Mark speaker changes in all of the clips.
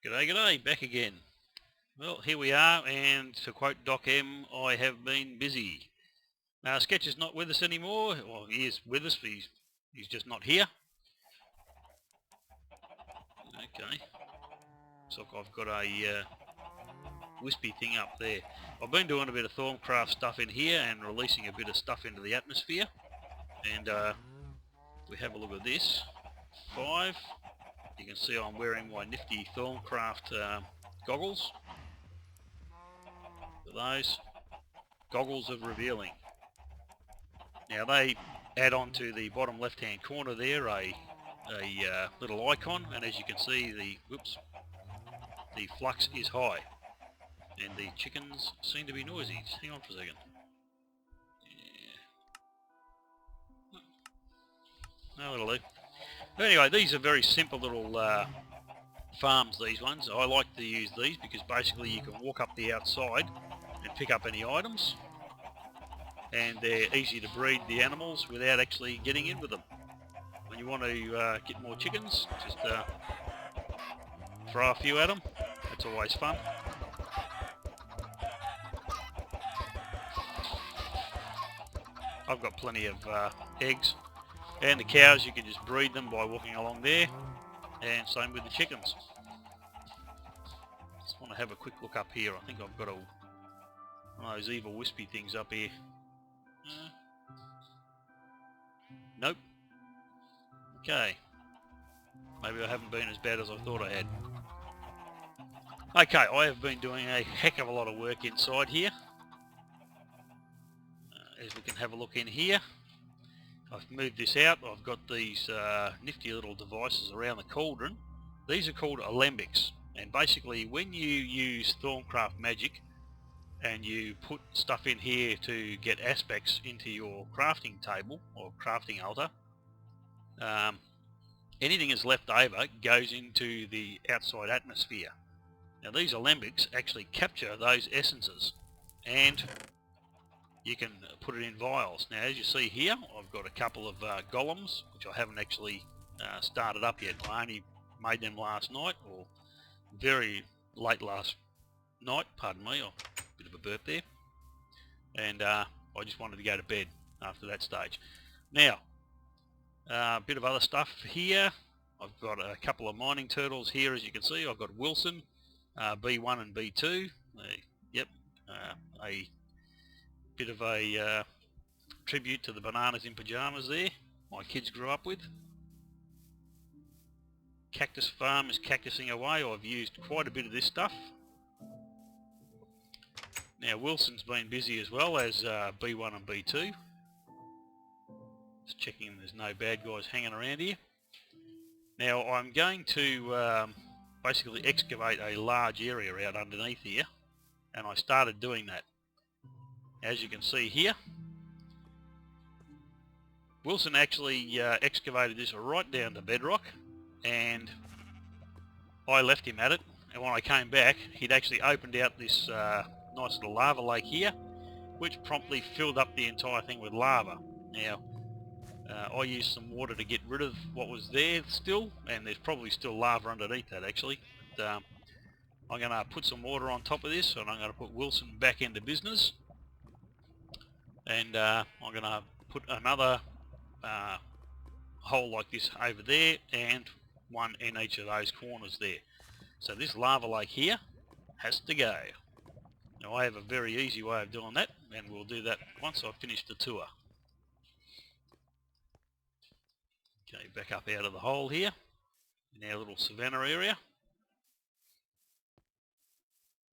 Speaker 1: G'day, g'day, back again. Well, here we are, and to quote Doc M, I have been busy. Sketch is not with us anymore. Well, he is with us, but he's just not here. Okay. Looks like I've got a wispy thing up there. I've been doing a bit of Thorncraft stuff in here and releasing a bit of stuff into the atmosphere. And we have a look at this. 5. You can see I'm wearing my nifty Thorncraft goggles. For those goggles of revealing. Now they add on to the bottom left hand corner there a little icon, and as you can see the flux is high and the chickens seem to be noisy. Just hang on for a second. Yeah. No, it'll do. But anyway, these are very simple little farms, these ones. I like to use these because basically you can walk up the outside and pick up any items, and they're easy to breed the animals without actually getting in with them. When you want to get more chickens, just throw a few at them. That's always fun. I've got plenty of eggs, and the cows you can just breed them by walking along there, and same with the chickens. Just want to have a quick look up here. I think I've got one of those evil wispy things up here. Nope. Okay. Maybe I haven't been as bad as I thought I had. Okay, I have been doing a heck of a lot of work inside here. As we can have a look in here, I've moved this out. I've got these nifty little devices around the cauldron. These are called alembics, and basically when you use Thorncraft magic and you put stuff in here to get aspects into your crafting table or crafting altar, anything that's left over goes into the outside atmosphere. Now these alembics actually capture those essences, and you can put it in vials. Now as you see here, I've got a couple of golems which I haven't actually started up yet. I only made them last night, or very late last night, pardon me, a bit of a burp there, and I just wanted to go to bed after that stage. Now a bit of other stuff here. I've got a couple of mining turtles here, as you can see. I've got Wilson, B1 and B2. Yep, a bit of a tribute to the bananas in pyjamas there my kids grew up with. Cactus farm is cactusing away. I've used quite a bit of this stuff. Now Wilson's been busy as well as B1 and B2. Just checking there's no bad guys hanging around here. Now I'm going to basically excavate a large area out underneath here, and I started doing that. As you can see here, Wilson actually excavated this right down to bedrock, and I left him at it, and when I came back he'd actually opened out this nice little lava lake here, which promptly filled up the entire thing with lava. Now I used some water to get rid of what was there still, and there's probably still lava underneath that actually. But, I'm going to put some water on top of this, and I'm going to put Wilson back into business, and I'm going to put another hole like this over there, and one in each of those corners there. So this lava lake here has to go. Now I have a very easy way of doing that, and we'll do that once I've finished the tour. Okay, back up out of the hole here in our little savanna area.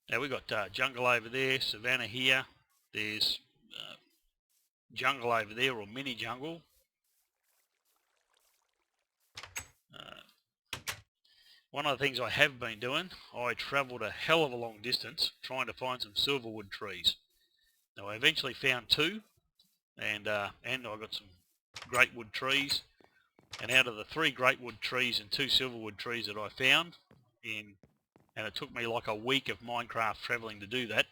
Speaker 1: Now we've got jungle over there, savanna here, there's jungle over there, or mini jungle. One of the things I have been doing, I travelled a hell of a long distance trying to find some silverwood trees. Now I eventually found 2, and I got some great wood trees, and out of the 3 great wood trees and 2 silverwood trees that I found, and it took me like a week of Minecraft travelling to do that,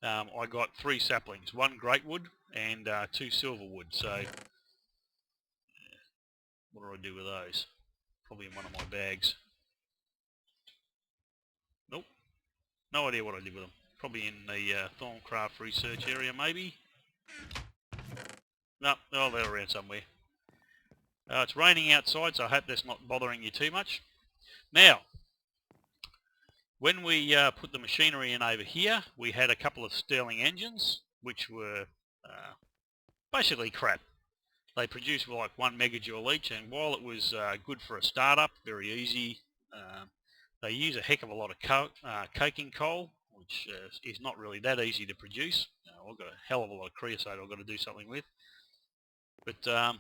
Speaker 1: I got 3 saplings, 1 great wood and 2 silverwood. So what do I do with those? Probably in one of my bags. No idea what I did with them. Probably in the Thorncraft research area, maybe. No, oh, they're around somewhere. It's raining outside, so I hope that's not bothering you too much. Now, when we put the machinery in over here, we had a couple of Stirling engines, which were basically crap. They produced like 1 megajoule each, and while it was good for a startup, very easy, they use a heck of a lot of coking coal, which is not really that easy to produce. I've got a hell of a lot of creosote I've got to do something with. But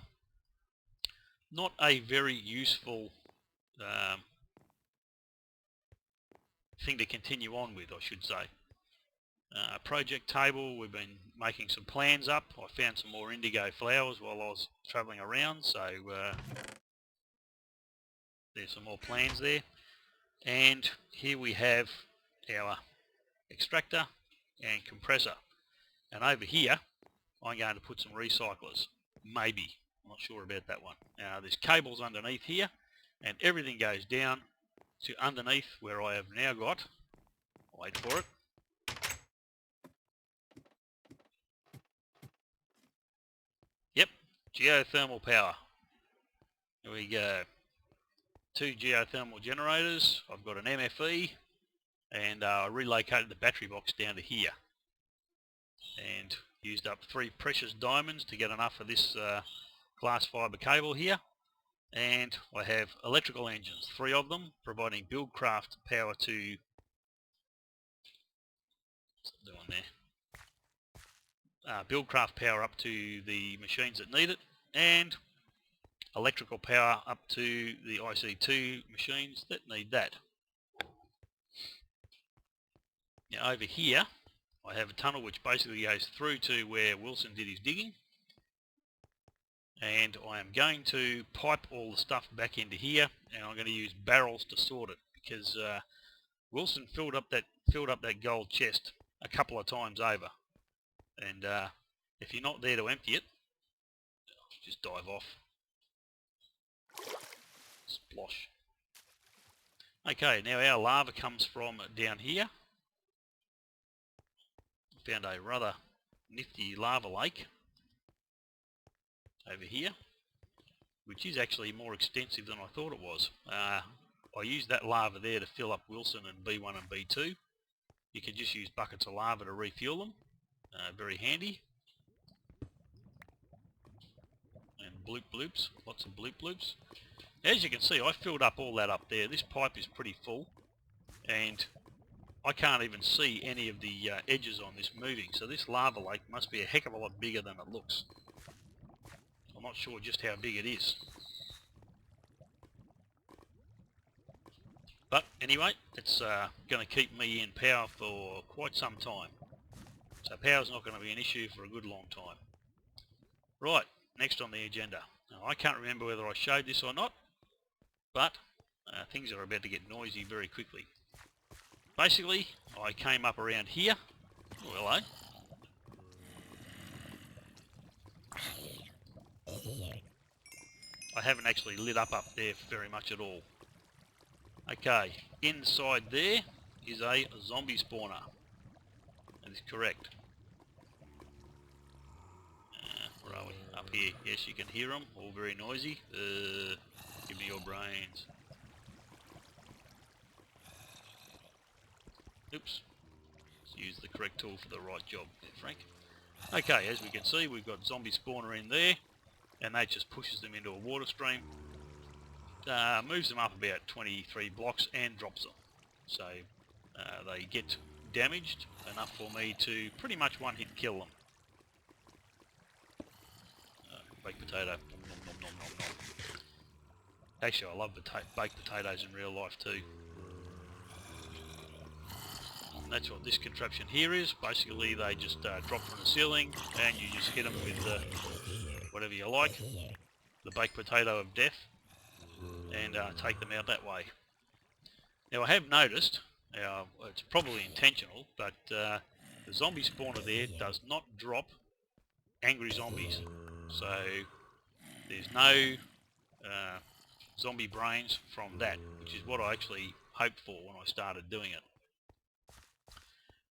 Speaker 1: not a very useful thing to continue on with, I should say. Project table, we've been making some plans up. I found some more indigo flowers while I was travelling around, so there's some more plans there. And here we have our extractor and compressor. And over here, I'm going to put some recyclers. Maybe. I'm not sure about that one. There's cables underneath here, and everything goes down to underneath where I have now got, wait for it, yep, geothermal power. Here we go. 2 geothermal generators. I've got an MFE, and I relocated the battery box down to here. And used up 3 precious diamonds to get enough of this glass fibre cable here. And I have electrical engines, 3 of them, providing Buildcraft power to... What's it doing there? Buildcraft power up to the machines that need it, and electrical power up to the IC2 machines that need that. Now over here, I have a tunnel which basically goes through to where Wilson did his digging. And I am going to pipe all the stuff back into here, and I'm going to use barrels to sort it, because Wilson filled up that gold chest a couple of times over, and if you're not there to empty it, just dive off. Splosh. Okay, now our lava comes from down here. Found a rather nifty lava lake over here, which is actually more extensive than I thought it was. I used that lava there to fill up Wilson and B1 and B2. You can just use buckets of lava to refuel them. Very handy. And bloop bloops, lots of bloop bloops. As you can see, I filled up all that up there. This pipe is pretty full, and I can't even see any of the edges on this moving, so this lava lake must be a heck of a lot bigger than it looks. I'm not sure just how big it is. But anyway, it's going to keep me in power for quite some time. So power's not going to be an issue for a good long time. Right, next on the agenda. Now, I can't remember whether I showed this or not, but things are about to get noisy very quickly. Basically, I came up around here. Oh, hello. I haven't actually lit up there very much at all. Okay, inside there is a zombie spawner. That is correct. Where are we? Up here. Yes, you can hear them. All very noisy. Give me your brains. Oops. Let's use the correct tool for the right job there, Frank. Okay, as we can see, we've got zombie spawner in there, and that just pushes them into a water stream. Moves them up about 23 blocks and drops them. So they get damaged enough for me to pretty much one-hit kill them. Baked potato. Nom, nom, nom, nom, nom. Actually, I love baked potatoes in real life too. And that's what this contraption here is. Basically, they just drop from the ceiling, and you just hit them with whatever you like, the baked potato of death, and take them out that way. Now, I have noticed, it's probably intentional, but the zombie spawner there does not drop angry zombies. So there's no zombie brains from that, which is what I actually hoped for when I started doing it.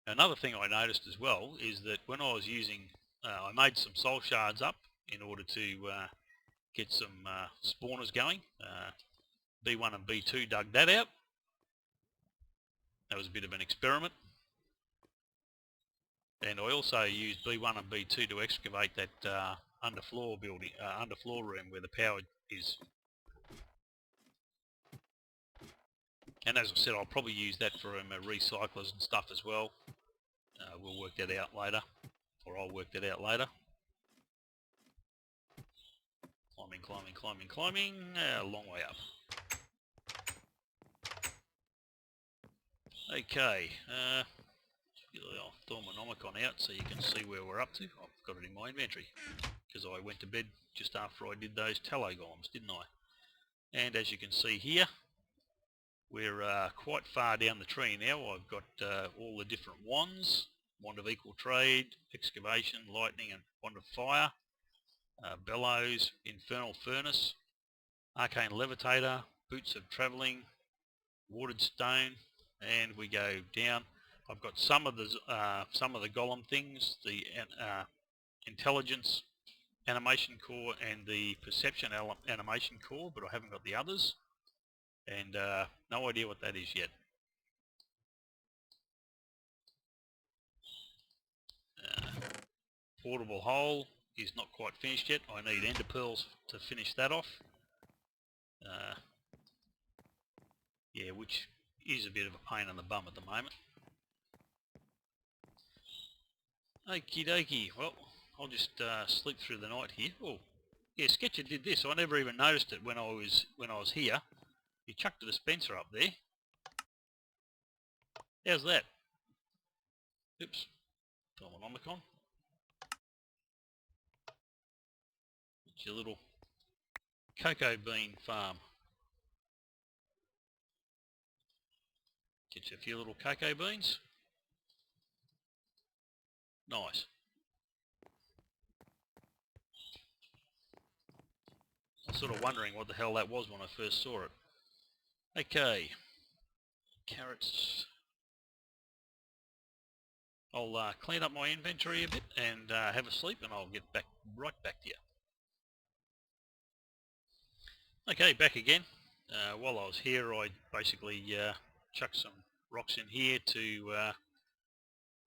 Speaker 1: Another thing I noticed as well is that when I was using, I made some soul shards up in order to get some spawners going. B1 and B2 dug that out. That was a bit of an experiment. And I also used B1 and B2 to excavate that underfloor building, underfloor room where the power is. And as I said, I'll probably use that for recyclers and stuff as well. We'll work that out later, or I'll work that out later. Climbing, climbing, climbing, climbing, a long way up. Okay, I'll throw my Nomicon out so you can see where we're up to. I've got it in my inventory, because I went to bed just after I did those tallow golems, didn't I? And as you can see here, we're quite far down the tree now. I've got all the different wands: wand of equal trade, excavation, lightning and wand of fire, bellows, infernal furnace, arcane levitator, boots of travelling, watered stone, and we go down. I've got some of the golem things, the intelligence animation core and the perception animation core, but I haven't got the others, and no idea what that is yet. Portable hole is not quite finished yet. I need ender pearls to finish that off. Yeah, which is a bit of a pain in the bum at the moment. Okie dokie, well, I'll just sleep through the night here. Oh, yeah, Sketcher did this. I never even noticed it when I was here. He chucked a dispenser up there. How's that? Oops, Omicron. It's your little cocoa bean farm. Get you a few little cocoa beans. Nice. I was sort of wondering what the hell that was when I first saw it. Okay, carrots. I'll clean up my inventory a bit and have a sleep, and I'll get right back to you. Okay, back again. While I was here, I basically chucked some rocks in here to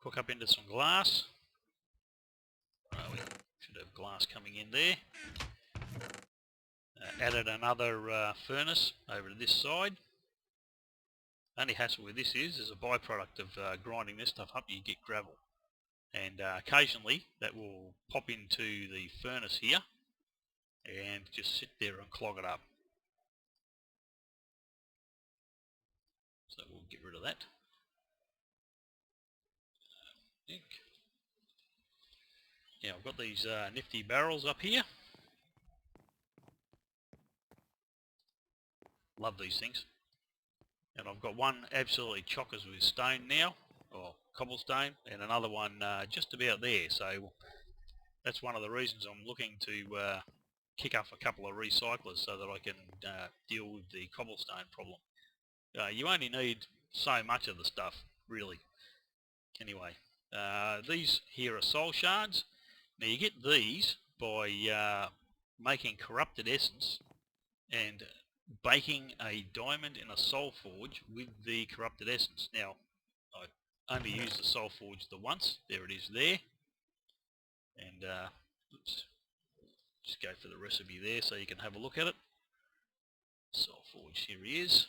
Speaker 1: cook up into some glass. We should have glass coming in there. Added another furnace over to this side. Only hassle with this is a byproduct of grinding this stuff up, you get gravel. And occasionally that will pop into the furnace here and just sit there and clog it up. So we'll get rid of that. Now I've got these nifty barrels up here. Love these things. And I've got one absolutely chockers with stone now, or cobblestone, and another one just about there. So that's one of the reasons I'm looking to kick off a couple of recyclers so that I can deal with the cobblestone problem. You only need so much of the stuff, really. Anyway, these here are soul shards. Now you get these by making corrupted essence and baking a diamond in a soul forge with the corrupted essence. Now, I only used the soul forge the once. There it is there. And oops, just go for the recipe there so you can have a look at it. Soul forge, here he is.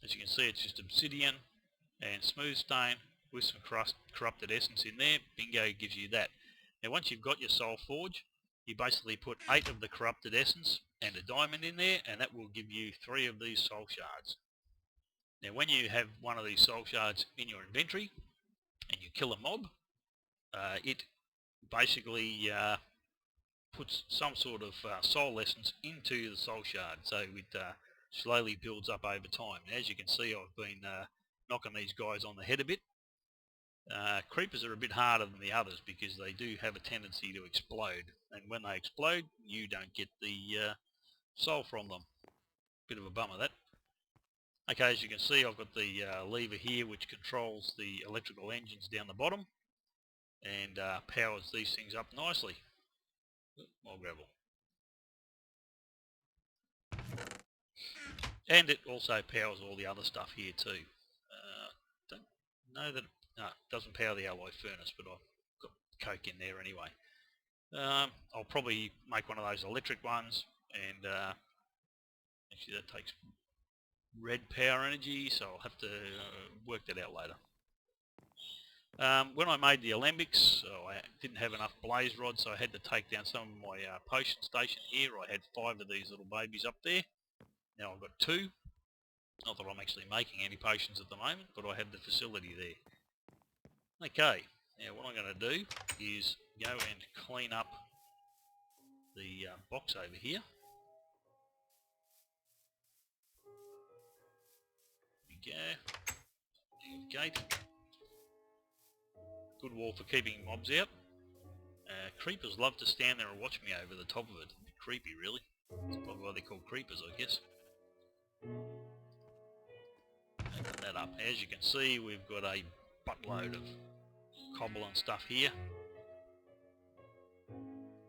Speaker 1: As you can see, it's just obsidian and smooth stone with some corrupted essence in there. Bingo, gives you that. Now once you've got your soul forge, you basically put 8 of the corrupted essence and a diamond in there, and that will give you 3 of these soul shards. Now when you have one of these soul shards in your inventory and you kill a mob, it basically puts some sort of soul essence into the soul shard, so it slowly builds up over time. And as you can see, I've been knocking these guys on the head a bit. Creepers are a bit harder than the others because they do have a tendency to explode, and when they explode you don't get the soul from them. Bit of a bummer that. Okay, as you can see, I've got the lever here which controls the electrical engines down the bottom and powers these things up nicely. More gravel. And it also powers all the other stuff here too. Don't know that no, it doesn't power the alloy furnace, but I've got coke in there anyway. I'll probably make one of those electric ones, and actually that takes red power energy, so I'll have to work that out later. When I made the alembics, I didn't have enough blaze rods, so I had to take down some of my potion station here. I had 5 of these little babies up there. Now I've got 2. Not that I'm actually making any potions at the moment, but I have the facility there. Okay, now what I'm going to do is go and clean up the box over here. There we go. Gate. Good wall for keeping mobs out. Creepers love to stand there and watch me over the top of it. A bit creepy, really. That's probably why they're called creepers, I guess. Open that up. As you can see, we've got a buttload of cobble and stuff here.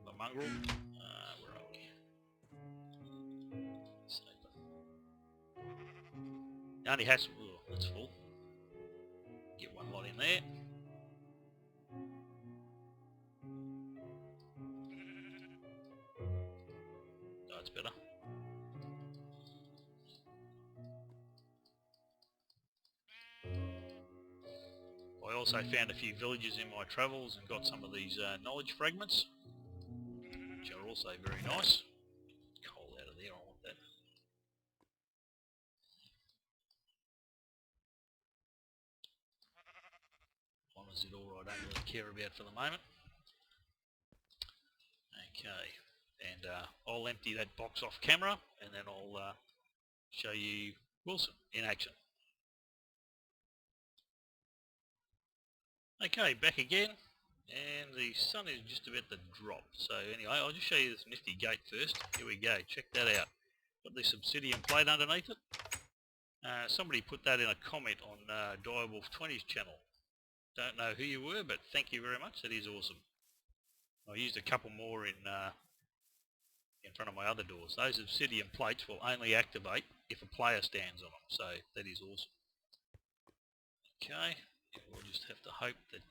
Speaker 1: The mongrel. Where are we? It only has... Oh, that's full. Get one lot in there. That's better. I also found a few villages in my travels and got some of these knowledge fragments, which are also very nice. Coal out of there, I want that. Honors it all I don't really care about for the moment. Okay, and I'll empty that box off camera and then I'll show you Wilson in action. Okay, back again, and the sun is just about to drop. So anyway, I'll just show you this nifty gate first. Here we go, check that out. Got this obsidian plate underneath it. Somebody put that in a comment on Dadovitchnic's channel. Don't know who you were, but thank you very much. That is awesome. I used a couple more in front of my other doors. Those obsidian plates will only activate if a player stands on them, so that is awesome. Okay, we'll just have to hope that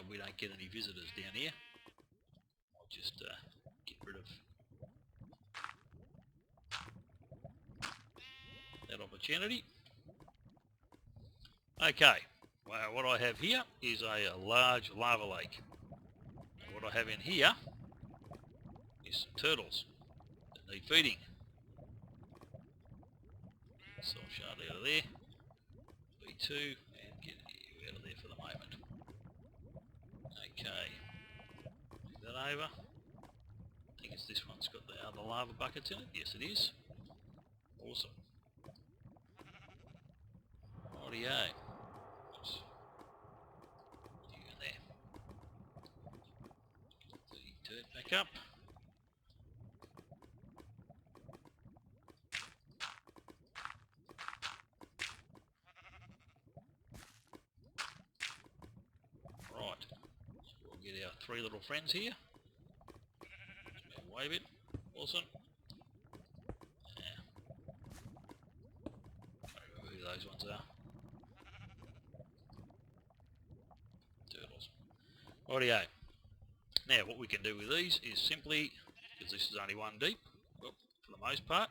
Speaker 1: we don't get any visitors down here. I'll just get rid of that opportunity. Okay, well, what I have here is a large lava lake. And what I have in here is some turtles that need feeding. So I'll shard out of there, B2, and get you out of there for the moment. Okay, move that over. I think it's this one's got the other lava buckets in it. Yes, it is. Awesome. Rightio. Just you in there. The dirt back up. Right. So we'll get our 3 little friends here. Just wave it. Awesome. Can't remember who those ones are. Turtles. Rightio. Now what we can do with these is simply, because this is only 1 deep, well, for the most part,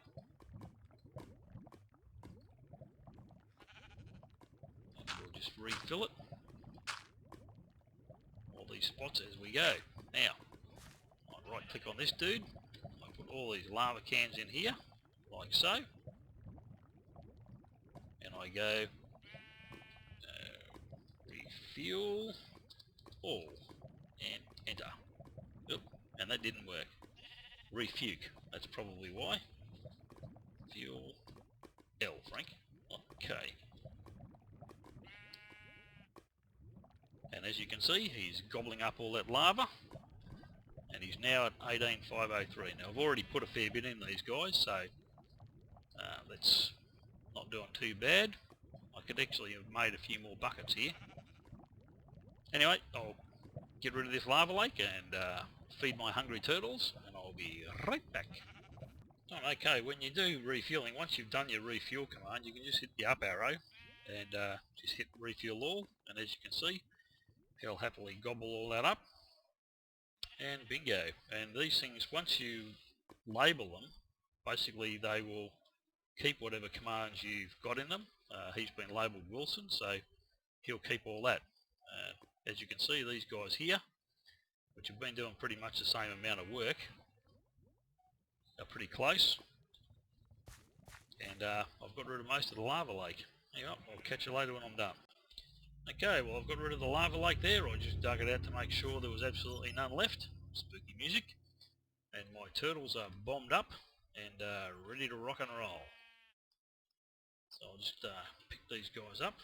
Speaker 1: and we'll just refill it, all these spots as we go. Now, I right click on this dude, I put all these lava cans in here, like so, and I go refuel all, and enter. Oop, and that didn't work. Refuge, that's probably why. Fuel L, Frank. Okay. And as you can see, he's gobbling up all that lava, and he's now at 18,503. Now I've already put a fair bit in these guys, so let's not doing too bad. I could actually have made a few more buckets here. Anyway, I'll get rid of this lava lake and feed my hungry turtles, and I'll be right back. Okay, when you do refueling, once you've done your refuel command, you can just hit the up arrow and just hit refuel all, and as you can see, he'll happily gobble all that up, and bingo. And these things, once you label them, basically they will keep whatever commands you've got in them. He's been labelled Wilson, so he'll keep all that. As you can see, these guys here, which have been doing pretty much the same amount of work, are pretty close. And I've got rid of most of the lava lake. Anyway, I'll catch you later when I'm done. Okay, well, I've got rid of the lava lake there. I just dug it out to make sure there was absolutely none left. Spooky music. And my turtles are bombed up and ready to rock and roll. So I'll just pick these guys up.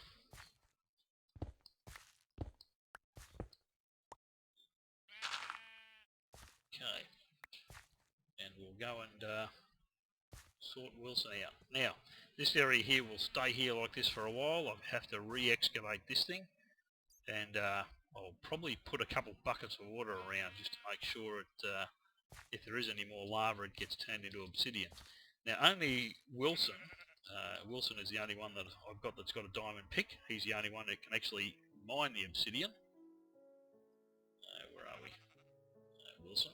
Speaker 1: Okay, and we'll go and sort Wilson out. Now, this area here will stay here like this for a while. I'll have to re-excavate this thing, and I'll probably put a couple buckets of water around just to make sure it, if there is any more lava, it gets turned into obsidian. Now, only Wilson is the only one that I've got that's got a diamond pick. He's the only one that can actually mine the obsidian. Where are we? Wilson.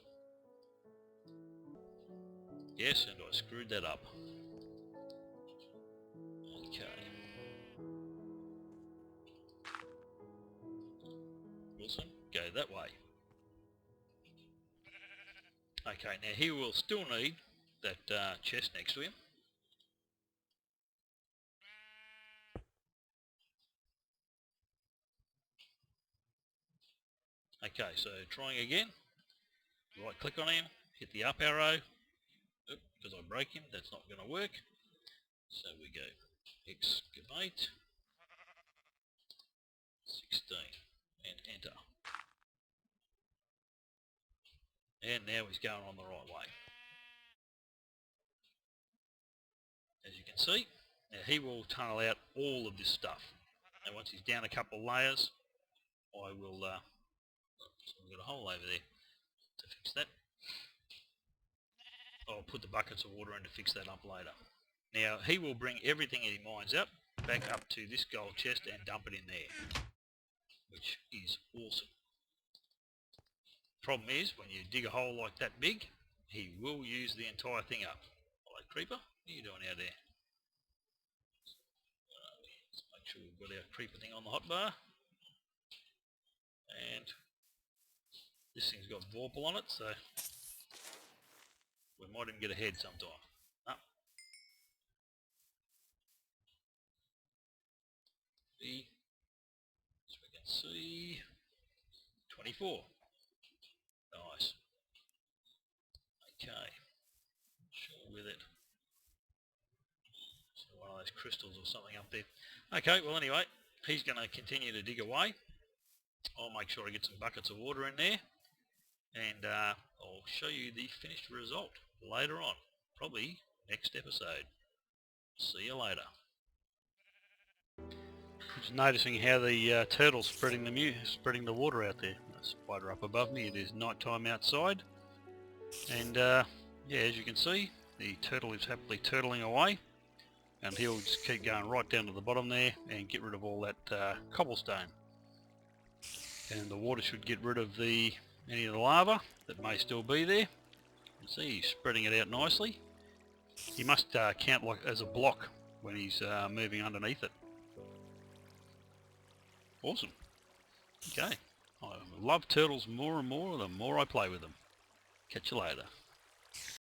Speaker 1: Yes, and I screwed that up. Okay. Wilson, go that way. Okay, now he will still need that chest next to him. Okay, so trying again. Right click on him, hit the up arrow. Oop, because I broke him, that's not going to work. So we go excavate 16 and enter. And now he's going on the right way. As you can see, now he will tunnel out all of this stuff. And once he's down a couple of layers, I will, so we've got a hole over there to fix that. I'll put the buckets of water in to fix that up later. Now he will bring everything that he mines up back up to this gold chest and dump it in there, which is awesome. Problem is, when you dig a hole like that big, he will use the entire thing up. Hello creeper, what are you doing out there? Let's make sure we've got our creeper thing on the hotbar. And this thing's got Vorpal on it, so we might even get ahead sometime. No. So we can see 24. Nice. Okay. Sure with it. So one of those crystals or something up there. Okay, well anyway, he's going to continue to dig away. I'll make sure I get some buckets of water in there, and I'll show you the finished result later on, probably next episode. See you later. Just noticing how the turtle's spreading the water out there. That spider up above me. It is night time outside, and yeah, as you can see, the turtle is happily turtling away, and he'll just keep going right down to the bottom there and get rid of all that cobblestone. And the water should get rid of any of the lava that may still be there. You can see he's spreading it out nicely. He must count like as a block when he's moving underneath it. Awesome. Okay. I love turtles more and more the more I play with them. Catch you later.